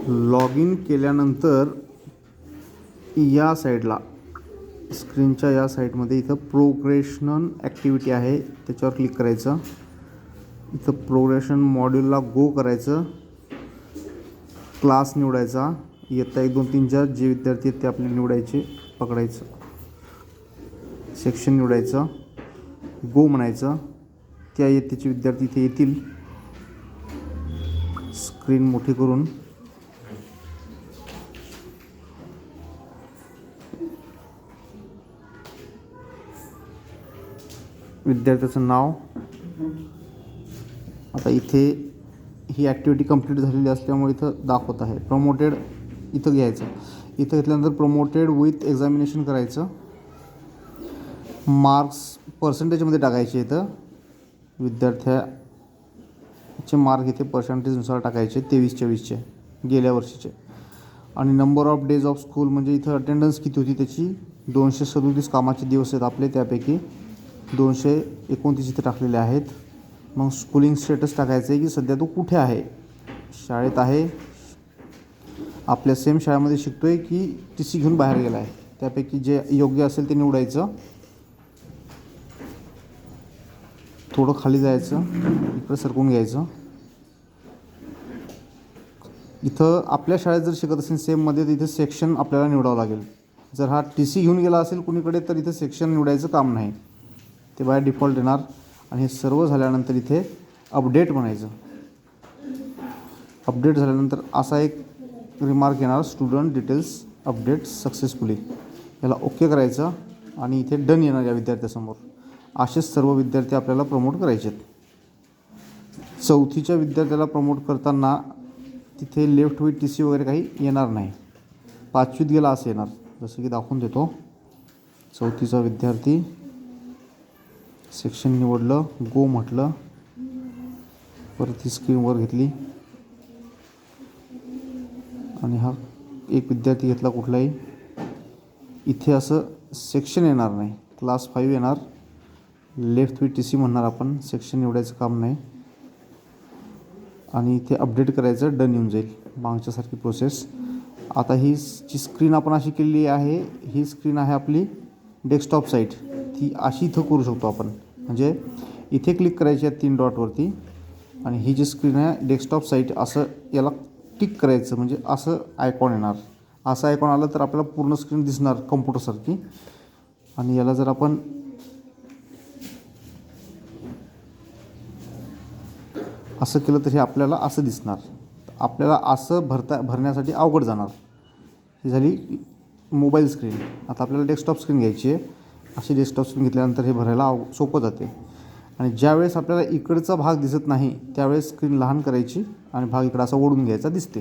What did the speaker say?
Log in केल्यानंतर या साईडला स्क्रीनच्या या साईडमध्ये इथं प्रोग्रेशन ॲक्टिव्हिटी आहे, त्याच्यावर क्लिक करायचं. इथं प्रोग्रेशन मॉड्यूलला गो करायचं, क्लास निवडायचा. इयत्ता 1 2 3 4 जे विद्यार्थी आहेत ते आपले निवडायचे, पकडायचं, सेक्शन निवडायचं, गो म्हणायचं. त्या इयत्तेचे विद्यार्थी इथे येतील. स्क्रीन मोठी करून विद्यार्थ्याचं नाव. आता इथे ही ॲक्टिव्हिटी कंप्लीट झालेली असल्यामुळे इथं दाखवत आहे. प्रमोटेड इथं घ्यायचं. इथं घेतल्यानंतर प्रमोटेड विथ एक्झामिनेशन करायचं. मार्क्स पर्सेंटेजमध्ये टाकायचे. इथं विद्यार्थ्याचे मार्क इथे पर्सेंटेजनुसार टाकायचे, 23/24चे गेल्या वर्षीचे. आणि number of days of school म्हणजे इथं अटेंडन्स किती होती त्याची 237 कामाचे दिवस आहेत आपले, त्यापैकी 229 इथे टाकलेले आहेत. मग स्कूलिंग स्टेटस टाकायचं आहे की सध्या तो कुठे आहे, शाळेत आहे, आपल्या सेम शाळेमध्ये शिकतो आहे की TC घेऊन बाहेर गेला आहे. त्यापैकी जे योग्य असेल ते निवडायचं. थोडं खाली जायचं, इकडं सरकून घ्यायचं. इथं आपल्या शाळेत जर शिकत असेल सेममध्ये तर इथं सेक्शन आपल्याला निवडावं लागेल. जर हा TC घेऊन गेला असेल कुणीकडे तर इथं सेक्शन निवडायचं काम नाही, ते बाय डिफॉल्ट येणार. आणि हे सर्व झाल्यानंतर इथे अपडेट म्हणायचं. अपडेट झाल्यानंतर असा एक रिमार्क येणार, स्टुडंट डिटेल्स अपडेट सक्सेसफुली. याला ओके करायचं आणि इथे डन येणार या विद्यार्थ्यासमोर. असेच सर्व विद्यार्थी आपल्याला प्रमोट करायचे आहेत. 4थीच्या विद्यार्थ्याला प्रमोट करताना तिथे लेफ्ट विथ TC वगैरे काही येणार नाही. 5वीत गेला असं येणार, जसं की दाखवून देतो. 4थीचा विद्यार्थी, सेक्शन निवडलं, गो म्हटलं, परत ही स्क्रीनवर घेतली आणि हा एक विद्यार्थी घेतला कुठलाही. इथे असं सेक्शन येणार नाही, क्लास 5 येणार. लेफ्ट विथ TC म्हणणार आपण, सेक्शन निवडायचं काम नाही. आणि इथे अपडेट करायचं, डन येऊन जाईल, मागच्यासारखी प्रोसेस. आता ही जी स्क्रीन आपण अशी केलेली आहे, ही स्क्रीन आहे आपली डेस्कटॉप साईट. ती अशी इथं करू शकतो आपण. म्हणजे इथे क्लिक करायची आहे 3 डॉटवरती आणि ही जी स्क्रीन आहे डेस्कटॉप साईट, असं याला टिक करायचं म्हणजे असं आयकॉन येणार. असं आयकॉन आलं तर आपल्याला पूर्ण स्क्रीन दिसणार कम्प्युटरसारखी. आणि याला जर आपण असं केलं तर हे आपल्याला असं दिसणार. आपल्याला असं भरण्यासाठी अवघड जाणार. ही झाली मोबाईल स्क्रीन. आता आपल्याला डेस्कटॉप स्क्रीन घ्यायची आहे. अशी डेस्कटॉप स्क्रीन घेतल्यानंतर हे भरायला सोपं जाते. आणि ज्यावेळेस आपल्याला इकडचा भाग दिसत नाही त्यावेळेस स्क्रीन लहान करायची आणि भाग इकडं असा ओढून घ्यायचा दिसते.